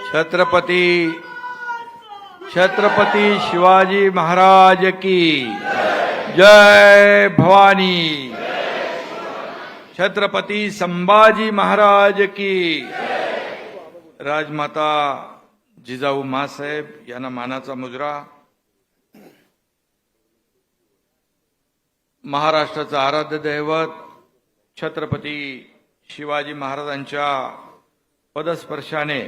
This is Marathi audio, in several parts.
छत्रपती शिवाजी महाराज की जय भवानी। छत्रपती संभाजी महाराज की। राजमाता जिजाऊ मासाहेब यांना मानाचा मुजरा। महाराष्ट्राचा आराध्य दैवत छत्रपती शिवाजी महाराजांच्या पदस्पर्शाने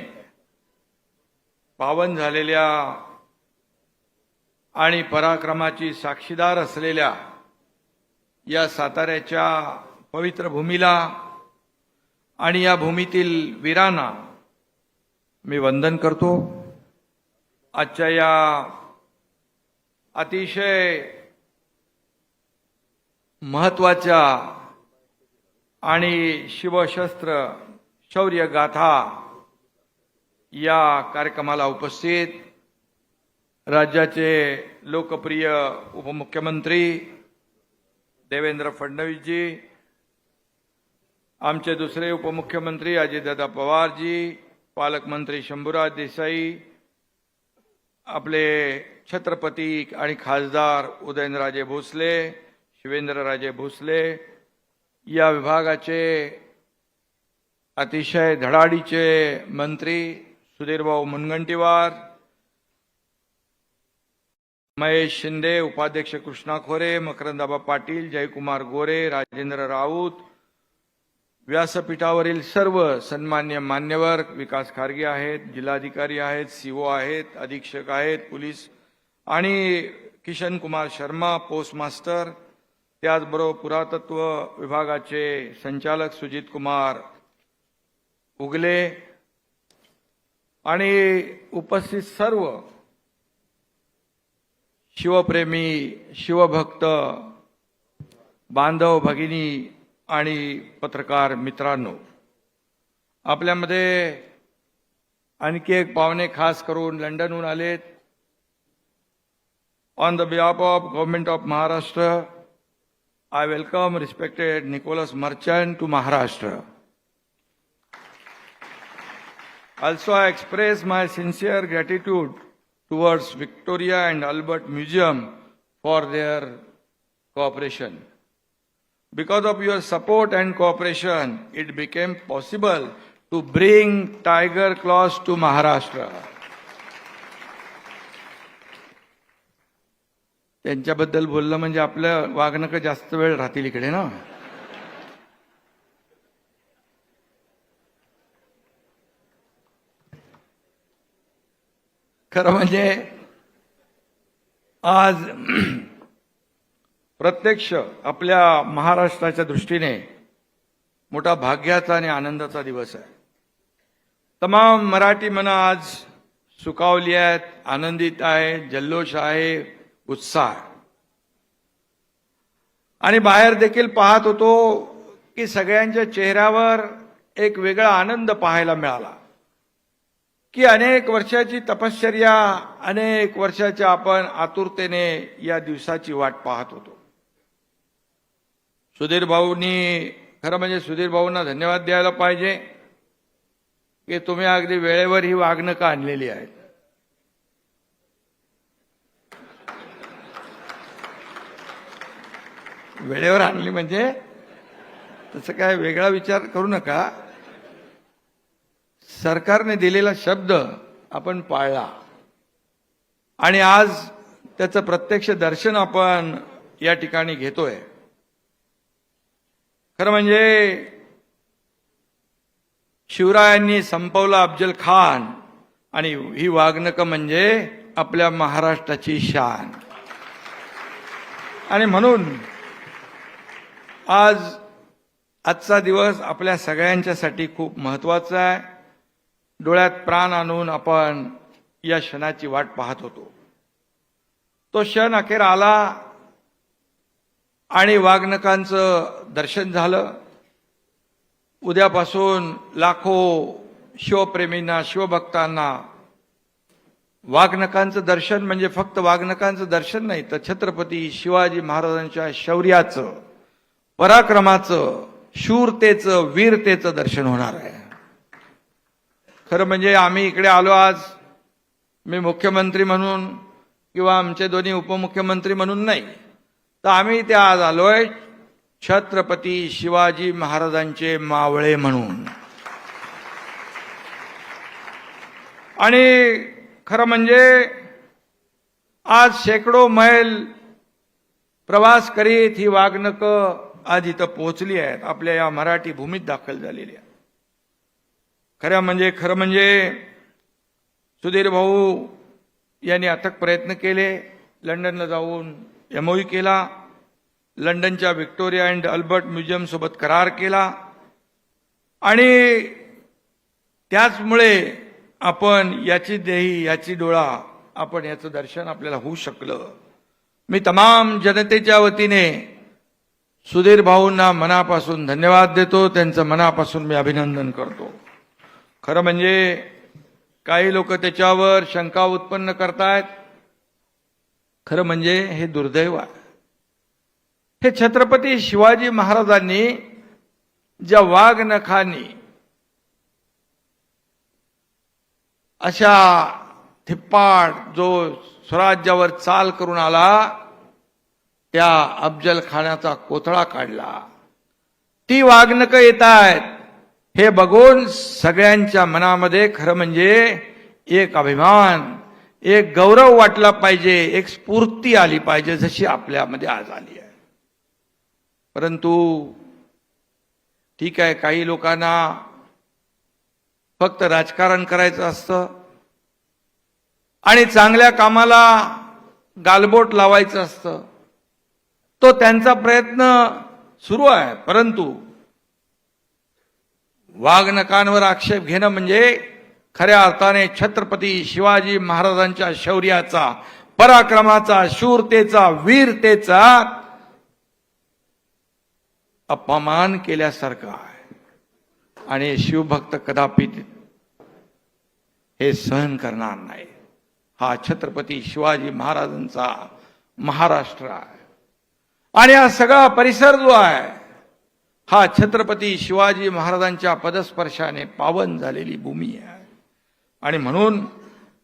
पावन झालेल्या आणि पराक्रमाची साक्षीदार असलेल्या या साताऱ्याच्या पवित्र भूमीला आणि या भूमीतील वीरांना मी वंदन करतो। आजच्या या अतिशय महत्वाच्या आणि शिवशस्त्र शौर्य गाथा या कार्यक्रमाला उपस्थित राज्याचे लोकप्रिय उपमुख्यमंत्री देवेंद्र फडणवीसजी, आमचे दुसरे उपमुख्यमंत्री अजितदादा पवारजी, पालकमंत्री शंभूराज देसाई, आपले छत्रपती आणि खासदार उदयनराजे भोसले, शिवेंद्रराजे भोसले, या विभागाचे अतिशय धडाडीचे मंत्री सुधीरभाऊ मुनगंटीवार, महेश शिंदे, उपाध्यक्ष कृष्णा खोरे, मकरंदाबा पाटील, जयकुमार गोरे, राजेंद्र राऊत, व्यासपीठावरील सर्व सन्मान्य मान्यवर, विकास खारगे आहेत, जिल्हाधिकारी आहेत, सीओ आहेत, अधीक्षक आहेत, पोलीस आणि किशन कुमार शर्मा पोस्ट मास्टर, त्याचबरोबर पुरातत्व विभागाचे संचालक सुजित कुमार उगले आणि उपस्थित सर्व शिवप्रेमी शिवभक्त बांधव भगिनी आणि पत्रकार मित्रांनो, आपल्यामध्ये आणखी एक पाहुणे खास करून लंडनहून आलेत। On the behalf of government of Maharashtra, I welcome respected Nicholas Merchant to Maharashtra. Also, I express my sincere gratitude towards Victoria and Albert Museum for their cooperation. Because of your support and cooperation, it became possible to bring tiger claws to Maharashtra. त्यांच्याबद्दल बोललं म्हणजे आपलं वागणं जास्त वेळ राहतील इकडे ना। खरं म्हणजे आज प्रत्यक्ष आपल्या महाराष्ट्राच्या दृष्टीने मोठा भाग्याचा आणि आनंदाचा दिवस आहे। तमाम मराठी मनं आज सुखावली आहेत, आनंदित आहे, जल्लोष आहे, उत्साह। आणि बाहेर देखील पाहत होतो की सगळ्यांच्या चेहऱ्यावर एक वेगळा आनंद पाहायला मिळाला की अनेक वर्षाची तपश्चर्या, अनेक वर्षाच्या आपण आतुरतेने या दिवसाची वाट पाहत होतो। सुधीर भाऊंनी, खरं म्हणजे सुधीर भाऊंना धन्यवाद द्यायला पाहिजे की तुम्ही अगदी वेळेवर ही वागणुक आणलेली आहेत। वेळेवर आणली म्हणजे तसं काय वेगळा विचार करू नका। सरकारने दिलेला शब्द आपण पाळला आणि आज त्याचं प्रत्यक्ष दर्शन आपण या ठिकाणी घेतोय। खरं म्हणजे शिवरायांनी संपवला अफजल खान आणि ही वागणूक म्हणजे आपल्या महाराष्ट्राची शान। आणि म्हणून आजचा दिवस आपल्या सगळ्यांच्यासाठी खूप महत्वाचा आहे। डोळ्यात प्राण आणून आपण या क्षणाची वाट पाहत होतो। तो क्षण अखेर आला आणि वाघनकांचं दर्शन झालं। उद्यापासून लाखो शिवप्रेमींना, शिवभक्तांना वाघनकांचं दर्शन म्हणजे फक्त वाघनकांचं दर्शन नाही, तर छत्रपती शिवाजी महाराजांच्या शौर्याचं, पराक्रमाचं, शूरतेचं, वीरतेचं दर्शन होणार आहे। खरं म्हणजे आम्ही इकडे आलो आज, मी मुख्यमंत्री म्हणून किंवा आमचे दोन्ही उपमुख्यमंत्री म्हणून नाही, तर आम्ही इथे आज आलोय छत्रपती शिवाजी महाराजांचे मावळे म्हणून. आणि खरं म्हणजे आज शेकडो मैल प्रवास करीत ही वाघनकं आज इथं पोहोचली आहेत, आपल्या या मराठी भूमीत दाखल झालेली आहे. खरं म्हणजे सुधीर भाऊ यांनी अथक प्रयत्न केले, लंडनला जाऊन MOU केला, लंडनच्या व्हिक्टोरिया अँड अल्बर्ट म्युझियम सोबत करार केला, आणि त्याचमुळे आपण याची देही याची डोळा आपण याचं दर्शन आपल्याला होऊ शकलं. मी तमाम जनतेच्या वतीने सुधीर भाऊंना मनापासून धन्यवाद देतो, त्यांचं मनापासून मी अभिनंदन करतो. खरं म्हणजे काही लोक त्याच्यावर शंका उत्पन्न करतायत. खरं म्हणजे हे दुर्दैव आहे. हे छत्रपती शिवाजी महाराजांनी ज्या वाघनखांनी अशा धिप्पाड जो स्वराज्यावर चाल करून आला, त्या अफजल खानाचा कोथळा काढला. ती वाघनकं येत आहेत हे बघून सगळ्यांच्या मनामध्ये खरं म्हणजे एक अभिमान, एक गौरव वाटला पाहिजे, एक स्फूर्ती आली पाहिजे, जशी आपल्यामध्ये आज आली आहे. परंतु ठीक आहे, काही लोकांना फक्त राजकारण करायचं असतं आणि चांगल्या कामाला गालबोट लावायचं असतं, तो त्यांचा प्रयत्न सुरू आहे. परंतु वाघनकांवर आक्षेप घेणं म्हणजे खऱ्या अर्थाने छत्रपती शिवाजी महाराजांच्या शौर्याचा, पराक्रमाचा, शूरतेचा, वीरतेचा अपमान केल्यासारखं आहे. आणि शिवभक्त कदापि हे सहन करणार नाही. हा छत्रपती शिवाजी महाराजांचा महाराष्ट्र आहे, आणि हा सगळा परिसर जो आहे हा छत्रपती शिवाजी महाराजांच्या पदस्पर्शाने पावन झालेली भूमी आहे. आणि म्हणून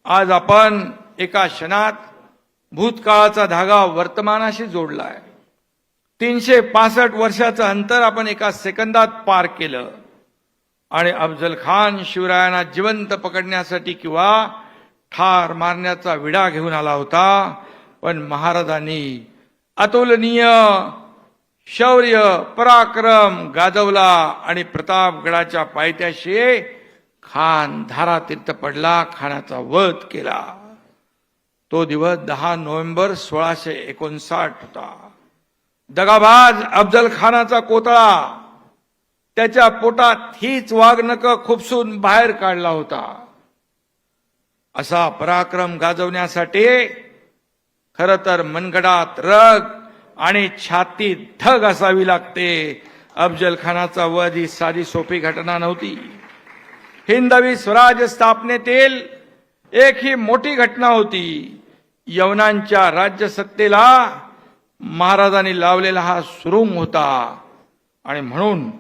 आज आपण एका क्षणात भूतकाळाचा धागा वर्तमानाशी जोडलाय. 365 वर्षाचं अंतर आपण एका सेकंदात पार केलं. आणि अफजल खान शिवरायांना जिवंत पकडण्यासाठी किंवा ठार मारण्याचा विडा घेऊन आला होता, पण महाराजांनी अतुलनीय शौर्य पराक्रम गाजवला आणि प्रतापगडाच्या पायथ्याशी खान धारातीर्थ पडला, खानाचा वध केला. तो दिवस 10 नोव्हेंबर 1659 होता. दगाबाज अफजल खानाचा कोतळा, त्याच्या पोटात हीच वाघनकं खुपसून बाहेर काढला होता. असा पराक्रम गाजवण्यासाठी खरं तर मनगडात रग आणि छातीत धग असावी लागते. अफजल खानाचा वध ही साधी सोपी घटना नव्हती. हिंदवी स्वराज्य स्थापनेतील एक ही मोठी घटना होती. यवनांच्या राज्यसत्तेला महाराजांनी लावलेला हा सुरुंग होता. आणि म्हणून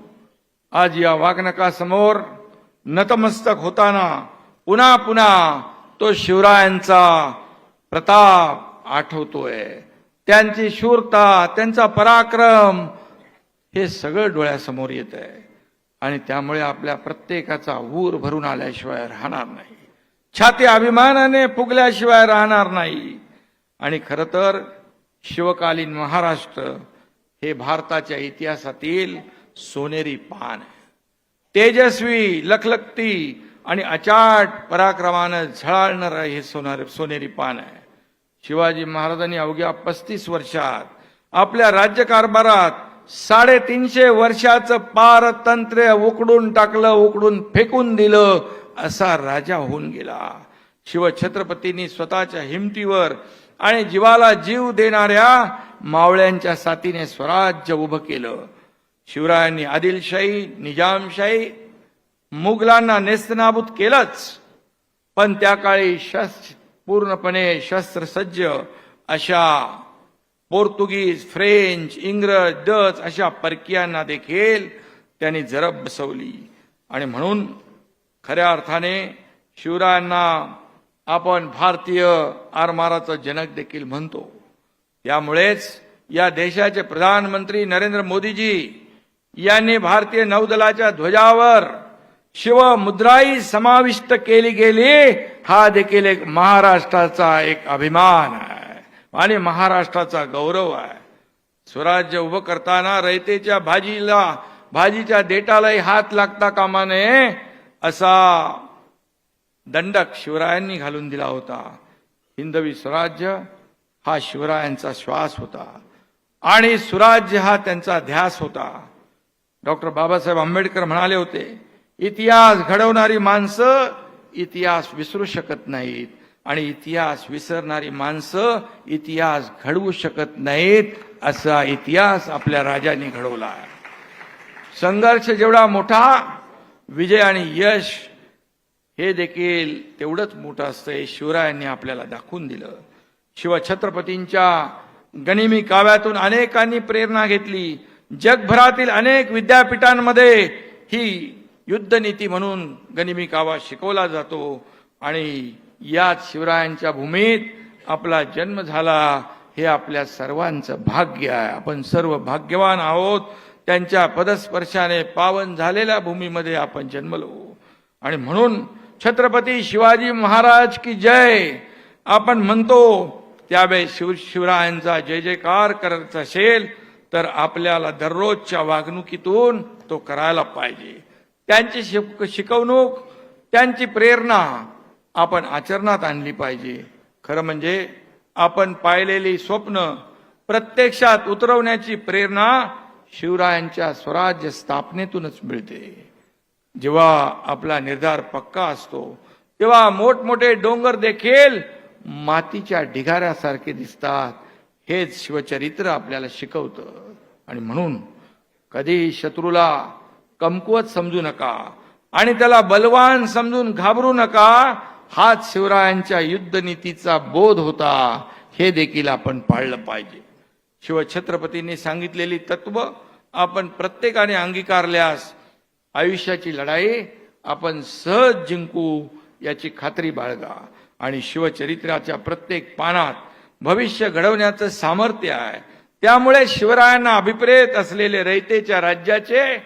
आज या वाघनकासमोर नतमस्तक होताना पुन्हा पुन्हा तो शिवरायांचा प्रताप आठवतोय, त्यांची शूरता, त्यांचा पराक्रम, हे सगळं डोळ्यासमोर येत आहे. आणि त्यामुळे आपल्या प्रत्येकाचा ऊर भरून आल्याशिवाय राहणार नाही, छाती अभिमानाने फुगल्याशिवाय राहणार नाही. आणि खरं तर शिवकालीन महाराष्ट्र हे भारताच्या इतिहासातील सोनेरी पान आहे. तेजस्वी, लखलखती आणि अचाट पराक्रमानं झळाळणारं हे सोनेरी पान आहे. शिवाजी महाराजांनी अवघ्या 35 वर्षात आपल्या राज्यकारभारात 350 वर्षाचं पारतंत्र्य उकडून टाकलं, उकडून फेकून दिलं, असा राजा होऊन गेला. शिवछत्रपतींनी स्वतःच्या हिमतीवर आणि जीवाला जीव देणाऱ्या मावळ्यांच्या साथीने स्वराज्य उभं केलं. शिवरायांनी आदिलशाही, निजामशाही, मुघलांना नेस्तनाबूत केलंच, पण त्या काळी पूर्णपणे शस्त्रसज्ज अशा पोर्तुगीज, फ्रेंच, इंग्रज, डच अशा परकीयांना देखील त्यांनी जरब बसवली. आणि म्हणून खऱ्या अर्थाने शिवरायांना आपण भारतीय आरमाराचा जनक देखील म्हणतो. त्यामुळेच या देशाचे प्रधानमंत्री नरेंद्र मोदीजी यांनी भारतीय नौदलाच्या ध्वजावर शिवमुद्राही समाविष्ट केली गेली. हा देखील एक महाराष्ट्राचा एक अभिमान आहे आणि महाराष्ट्राचा गौरव आहे. स्वराज्य उभं करताना रयतेच्या भाजीच्या देठालाही हात लागता कामा नये असा दंडक शिवरायांनी घालून दिला होता. हिंदवी स्वराज्य हा शिवरायांचा श्वास होता आणि सुराज्य हा त्यांचा ध्यास होता. डॉक्टर बाबासाहेब आंबेडकर म्हणाले होते, इतिहास घडवणारी माणसं इतिहास विसरू शकत नाहीत आणि इतिहास विसरणारी माणसं इतिहास घडवू शकत नाहीत. असा इतिहास आपल्या राजांनी घडवला आहे. संघर्ष जेवढा मोठा, विजय आणि यश हे देखील तेवढंच मोठं असतंय. शिवरायांनी आपल्याला दाखवून दिलं. शिवछत्रपतींच्या गनिमी काव्यातून अनेकांनी प्रेरणा घेतली. जगभरातील अनेक विद्यापीठांमध्ये ही युद्धनीती म्हणून गनिमी कावा शिकवला जातो आणि याच शिवरायांच्या भूमीत आपला जन्म झाला. हे आपल्या सर्वांचं भाग्य आहे. आपण सर्व भाग्यवान आहोत. त्यांच्या पदस्पर्शाने पावन झालेल्या भूमीमध्ये आपण जन्मलो आणि म्हणून छत्रपती शिवाजी महाराज की जय आपण म्हणतो. त्यावेळेस शिवरायांचा जय जयकार करायचा असेल तर आपल्याला दररोजच्या वागणुकीतून तो करायला पाहिजे. त्यांची शिकवणूक, त्यांची प्रेरणा आपण आचरणात आणली पाहिजे. खरं म्हणजे आपण पाहिलेली स्वप्न प्रत्यक्षात उतरवण्याची प्रेरणा शिवरायांच्या स्वराज्य स्थापनेतूनच मिळते. जेव्हा आपला निर्धार पक्का असतो तेव्हा मोठमोठे डोंगर देखील मातीच्या ढिगाऱ्यासारखे दिसतात. हेच शिवचरित्र आपल्याला शिकवतं. आणि म्हणून कधी शत्रूला कमकुवत समजू नका आणि त्याला बलवान समजून घाबरू नका. हाच शिवरायांच्या युद्धनीतीचा बोध होता. हे देखील आपण पाळलं पाहिजे. शिवछत्रपतींनी सांगितलेली तत्व आपण प्रत्येकाने अंगीकारल्यास आयुष्याची लढाई आपण सहज जिंकू याची खात्री बाळगा. आणि शिवचरित्राच्या प्रत्येक पानात भविष्य घडवण्याचं सामर्थ्य आहे. त्यामुळे शिवरायांना अभिप्रेत असलेले रयतेच्या राज्याचे,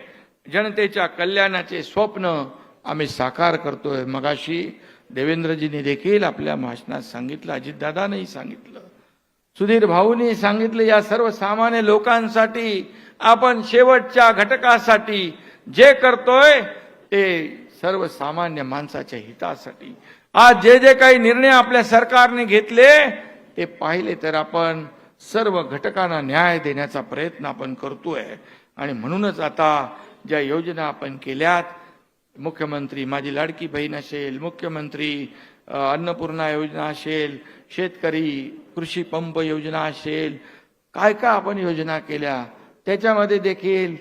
जनतेच्या कल्याणाचे स्वप्न आम्ही साकार करतोय. मगाशी देवेंद्रजींनी देखील आपल्या भाषणात सांगितलं, अजितदादांनी सांगितलं, सुधीर भाऊंनी सांगितलं. या सर्वसामान्य लोकांसाठी आपण शेवटच्या घटकासाठी जे करतोय ते सर्वसामान्य माणसाच्या हितासाठी. आज जे जे काही निर्णय आपल्या सरकारने घेतले ते पाहिले तर आपण सर्व घटकांना न्याय देण्याचा प्रयत्न आपण करतोय. आणि म्हणूनच आता ज्या योजना आपण केल्यात, मुख्यमंत्री माझी लाडकी बहीण असेल, मुख्यमंत्री अन्नपूर्णा योजना असेल, शेतकरी कृषी पंप योजना असेल, काय काय आपण योजना केल्या, त्याच्यामध्ये देखील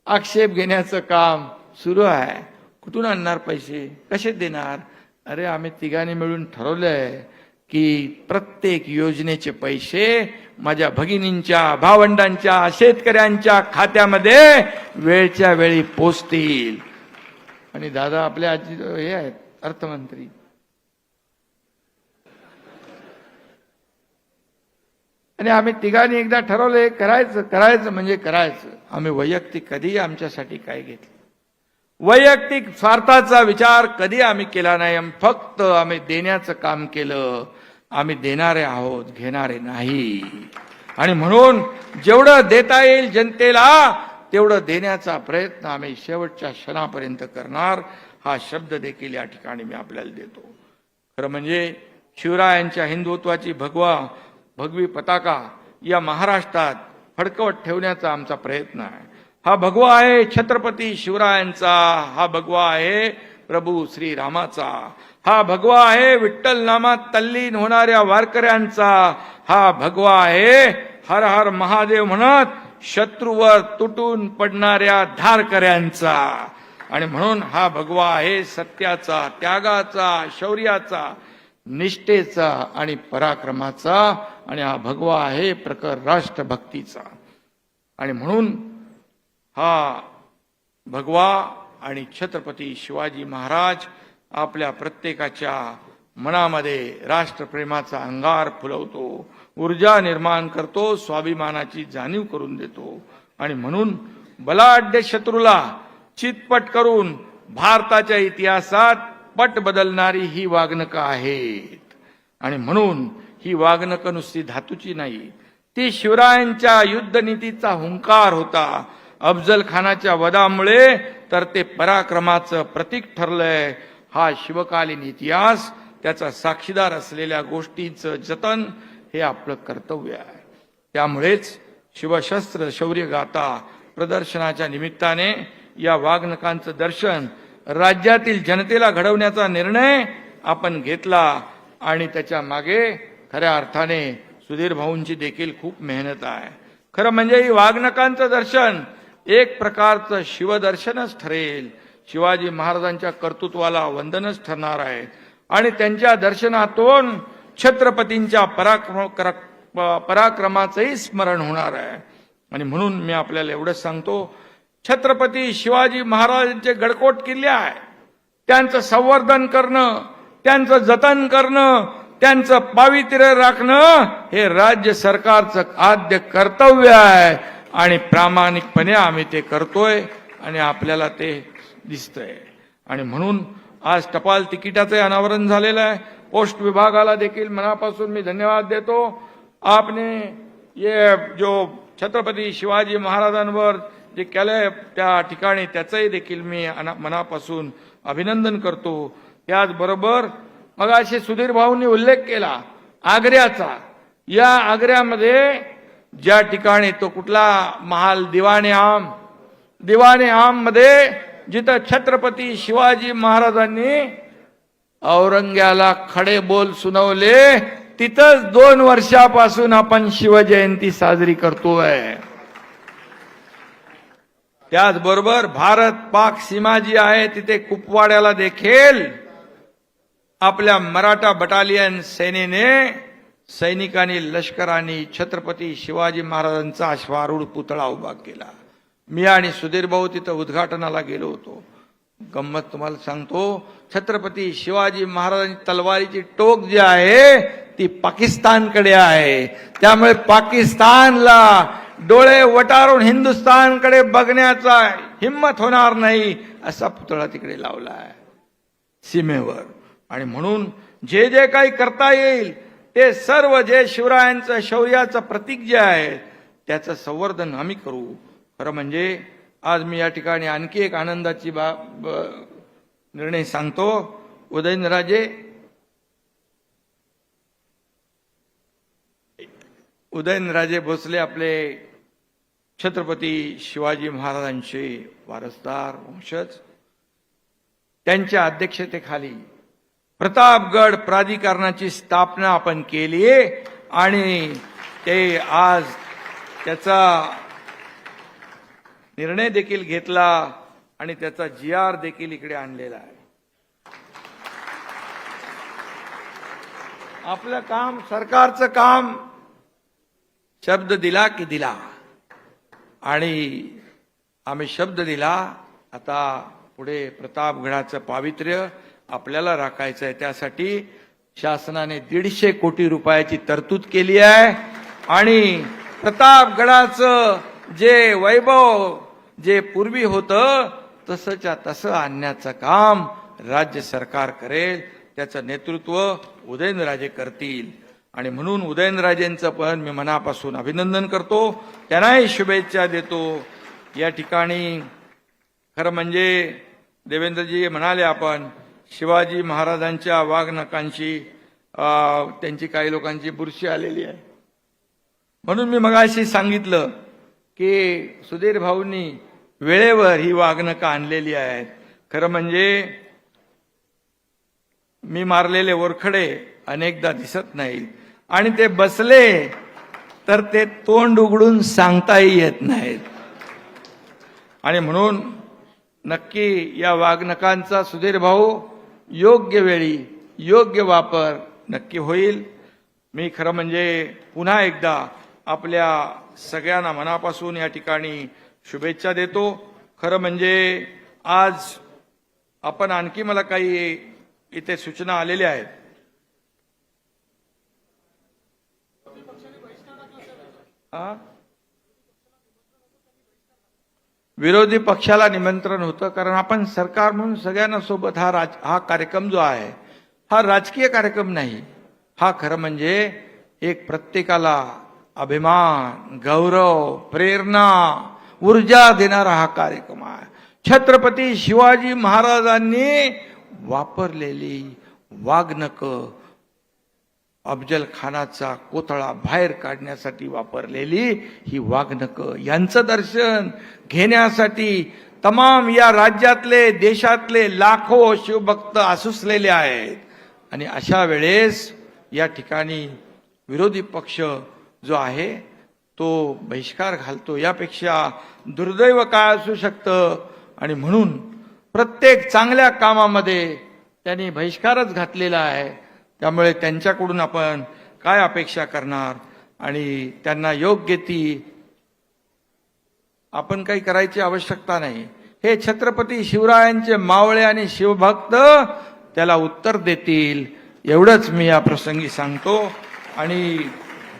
आक्षेप घेण्याचं काम सुरू आहे. कुठून आणणार पैसे, कसे देणार? अरे आम्ही तिघांनी मिळून ठरवलंय की प्रत्येक योजनेचे पैसे माझ्या भगिनींच्या, भावंडांच्या, शेतकऱ्यांच्या खात्यामध्ये वेळच्या वेळी पोचतील. आणि दादा आपले आजी हे आहेत अर्थमंत्री, आणि आम्ही तिघांनी एकदा ठरवलंय करायचं म्हणजे करायचं. आम्ही वैयक्तिक कधी आमच्यासाठी काय घेतलं, वैयक्तिक स्वार्थाचा विचार कधी आम्ही केला नाही. फक्त आम्ही देण्याचं काम केलं. आम्ही देणारे आहोत, घेणारे नाही. आणि म्हणून जेवढं देता येईल जनतेला तेवढं देण्याचा प्रयत्न आम्ही शेवटच्या क्षणापर्यंत करणार. हा शब्द देखील या ठिकाणी मी आपल्याला देतो. खरं म्हणजे शिवरायांच्या हिंदुत्वाची भगवी पताका या महाराष्ट्रात फडकवत ठेवण्याचा आमचा प्रयत्न आहे. हा भगवा आहे छत्रपती शिवरायांचा, हा भगवा आहे प्रभू श्रीरामाचा, हा भगवा आहे विठ्ठल नामात तल्लीन होणाऱ्या वारकऱ्यांचा, हा भगवा आहे हर हर महादेव म्हणत शत्रूवर तुटून पडणाऱ्या धारकऱ्यांचा. आणि म्हणून हा भगवा आहे सत्याचा, त्यागाचा, शौर्याचा, निष्ठेचा आणि पराक्रमाचा. आणि हा भगवा आहे प्रखर राष्ट्रभक्तीचा. आणि म्हणून हा भगवा आणि छत्रपती शिवाजी महाराज आपल्या प्रत्येकाच्या मनामध्ये राष्ट्रप्रेमाचा अंगार फुलवतो, ऊर्जा निर्माण करतो, स्वाभिमानाची जाणीव करून देतो. आणि म्हणून बलाढ्य शत्रूला चितपट करून भारताच्या इतिहासात पट बदलणारी ही वागणुकं आहेत. आणि म्हणून ही वागणुकं नुसती धातूची नाही, ती शिवरायांच्या युद्धनीतीचा हुंकार होता. अफजल खानाच्या वधामुळे तर ते पराक्रमाचं प्रतीक ठरलंय. हा शिवकालीन इतिहास, त्याचा साक्षीदार असलेल्या गोष्टींचं जतन हे आपलं कर्तव्य आहे. त्यामुळेच शिवशस्त्र शौर्य गाथा प्रदर्शनाच्या निमित्ताने या वागणुकांचं दर्शन राज्यातील जनतेला घडवण्याचा निर्णय आपण घेतला. आणि त्याच्या मागे खऱ्या अर्थाने सुधीर भाऊंची देखील खूप मेहनत आहे. खरं म्हणजे ही वागणुकांचं दर्शन एक प्रकारचं शिवदर्शनच ठरेल. शिवाजी महाराजांच्या कर्तृत्वाला वंदनच ठरणार आहे. आणि त्यांच्या दर्शनातून छत्रपतींच्या पराक्रमाचंही स्मरण होणार आहे. आणि म्हणून मी आपल्याला एवढंच सांगतो, छत्रपती शिवाजी महाराजांचे गडकोट किल्ले आहे, त्यांचं संवर्धन करणं, त्यांचं जतन करणं, त्यांचं पावित्र्य राखणं हे राज्य सरकारचं आद्य कर्तव्य आहे. आणि प्रामाणिकपणे आम्ही ते करतोय आणि आपल्याला ते दिसतंय. आणि म्हणून आज टपाल तिकिटाचे अनावरण झालेलं आहे. पोस्ट विभागाला देखील मनापासून मी धन्यवाद देतो. आपने ये जो छत्रपती शिवाजी महाराजांवर जे केलंय त्या ठिकाणी त्याचंही देखील मी मनापासून अभिनंदन करतो. त्याचबरोबर मगाशी सुधीर भाऊंनी उल्लेख केला आग्र्याचा. या आग्र्यामध्ये ज्या ठिकाणी तो कुठला महाल, दिवाने आम मध्ये जिथं छत्रपती शिवाजी महाराजांनी औरंग्याला खडे बोल सुनावले, तिथंच 2 वर्षापासून आपण शिवजयंती साजरी करतोय. त्याचबरोबर भारत पाक सीमा जी आहे तिथे कुपवाड्याला देखील आपल्या मराठा बटालियन सेनेने, सैनिकांनी, लष्करांनी छत्रपती शिवाजी महाराजांचा अश्वारूढ पुतळा उभा केला. मी आणि सुधीर भाऊ तिथं उद्घाटनाला गेलो होतो. गंमत तुम्हाला सांगतो, छत्रपती शिवाजी महाराजांची तलवारीची टोक जी आहे ती पाकिस्तानकडे आहे. त्यामुळे पाकिस्तानला डोळे वटारून हिंदुस्थानकडे बघण्याचा हिम्मत होणार नाही असा पुतळा तिकडे लावला आहे सीमेवर. आणि म्हणून जे जे काही करता येईल ते सर्व जे शिवरायांचं शौर्याचं प्रतीक जे आहे त्याचं संवर्धन आम्ही करू. खरं म्हणजे आज मी या ठिकाणी आणखी एक आनंदाची निर्णय सांगतो. उदयनराजे भोसले आपले छत्रपती शिवाजी महाराजांचे वारसदार वंशज, त्यांच्या अध्यक्षतेखाली प्रतापगड प्राधिकरणाची स्थापना आपण केली आणि ते आज त्याचा निर्णय देखील घेतला आणि त्याचा GR देखील इकडे आणलेला आहे. आपलं काम, सरकारचं काम, शब्द दिला की दिला आणि आम्ही शब्द दिला. आता पुढे प्रतापगडाचं पावित्र्य आपल्याला राखायचं आहे. त्यासाठी शासनाने 150 कोटी रुपयाची तरतूद केली आहे आणि प्रतापगडाचं जे वैभव जे पूर्वी होतं तसंच्या तसं आणण्याचं काम राज्य सरकार करेल. त्याचं नेतृत्व उदयनराजे करतील. आणि म्हणून उदयनराजेंचं पण मी मनापासून अभिनंदन करतो, त्यांनाही शुभेच्छा देतो. या ठिकाणी खरं म्हणजे देवेंद्रजी म्हणाले, आपण शिवाजी महाराजांच्या वागणुकांची त्यांची काही लोकांची बुरशी आलेली आहे. म्हणून मी मगाशी सांगितलं की सुधीर भाऊंनी वेळेवर ही वागणुका आणलेली आहेत. खरं म्हणजे मी मारलेले वरखडे अनेकदा दिसत नाहीत आणि ते बसले तर ते तोंड उघडून सांगताही येत नाहीत. आणि म्हणून नक्की या वागणुकांचा सुधीर भाऊ योग्य वेळी योग्य वापर नक्की होईल. मी खरं म्हणजे पुन्हा एकदा आपल्या सगळ्यांना मनापासून या ठिकाणी शुभेच्छा देतो. खरं म्हणजे आज आपण आणखी मला काही इथे सूचना आलेल्या आहेत. विरोधी पक्षाला निमंत्रण होतं, कारण आपण सरकार म्हणून सगळ्यांना सोबत हा कार्यक्रम जो आहे हा राजकीय कार्यक्रम नाही. हा खरं म्हणजे एक प्रत्येकाला अभिमान, गौरव, प्रेरणा, ऊर्जा देणारा हा कार्यक्रम आहे. छत्रपती शिवाजी महाराजांनी वापरलेली वाघनखं, अफजल खानाचा कोथळा बाहेर काढण्यासाठी वापरलेली ही वाघनखं, यांचं दर्शन घेण्यासाठी तमाम या राज्यातले, देशातले लाखो शिवभक्त आसुसलेले आहेत. आणि अशा वेळेस या ठिकाणी विरोधी पक्ष जो आहे तो बहिष्कार घालतो. यापेक्षा दुर्दैव काय असू शकतं. आणि म्हणून प्रत्येक चांगल्या कामामध्ये त्यांनी बहिष्कारच घातलेला आहे. त्यामुळे त्यांच्याकडून आपण काय अपेक्षा करणार, आणि त्यांना योग्य ती आपण काही करायची आवश्यकता नाही. हे छत्रपती शिवरायांचे मावळे आणि शिवभक्त त्याला उत्तर देतील, एवढंच मी या प्रसंगी सांगतो. आणि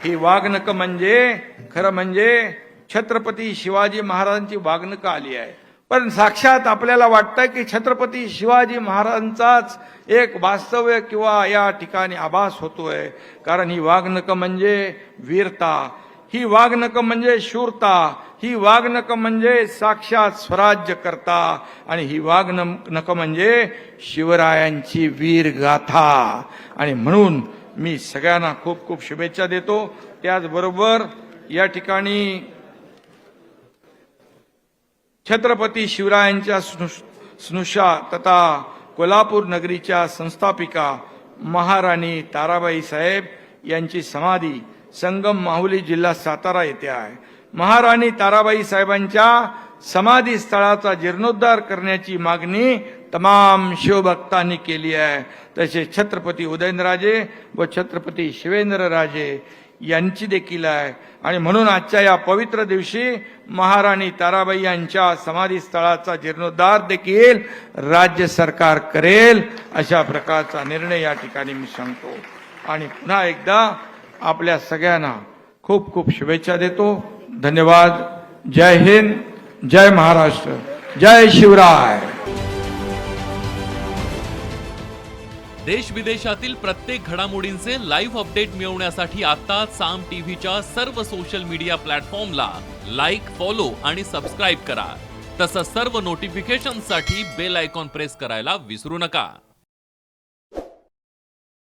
ही वाघनखं म्हणजे खरं म्हणजे छत्रपती शिवाजी महाराजांची वाघनखं आली आहे. पण साक्षात आपल्याला वाटतं की छत्रपती शिवाजी महाराजांचाच एक वास्तव्य किंवा या ठिकाणी आभास होतोय. कारण ही वाघनखं म्हणजे वीरता, ही वाघनखं म्हणजे शूरता, ही वाघनखं म्हणजे साक्षात स्वराज्य करता, आणि ही वाघनखं म्हणजे शिवरायांची वीरगाथा. आणि म्हणून मी सगळ्यांना खूप खूप शुभेच्छा देतो. त्याचबरोबर या ठिकाणी छत्रपती शिवरायांच्या स्नुषा तथा कोल्हापूर नगरीच्या संस्थापिका महाराणी ताराबाई साहेब यांची समाधी संगम माहुली जिल्हा सातारा येथे आहे. महाराणी ताराबाई साहेबांच्या समाधी स्थळाचा जीर्णोद्धार करण्याची मागणी तमाम शिवभक्तांनी केली आहे. तसेच छत्रपती उदयनराजे व छत्रपती शिवेंद्रराजे यांची देखील आहे. आणि म्हणून आजच्या या पवित्र दिवशी महाराणी ताराबाई यांच्या समाधी स्थळाचा जीर्णोद्धार देखील राज्य सरकार करेल, अशा प्रकारचा निर्णय या ठिकाणी मी सांगतो. आणि पुन्हा एकदा आपल्या सगळ्यांना खूप खूप शुभेच्छा देतो. धन्यवाद. जय हिंद, जय महाराष्ट्र, जय शिवराय. देश विदेशातील प्रत्येक घडामोडींचे लाईव्ह अपडेट मिळवण्यासाठी आता साम टीव्हीच्या सर्व सोशल मीडिया प्लॅटफॉर्मला लाईक, फॉलो आणि सबस्क्राईब करा. तसंच सर्व नोटिफिकेशनसाठी बेल आयकॉन प्रेस करायला विसरू नका.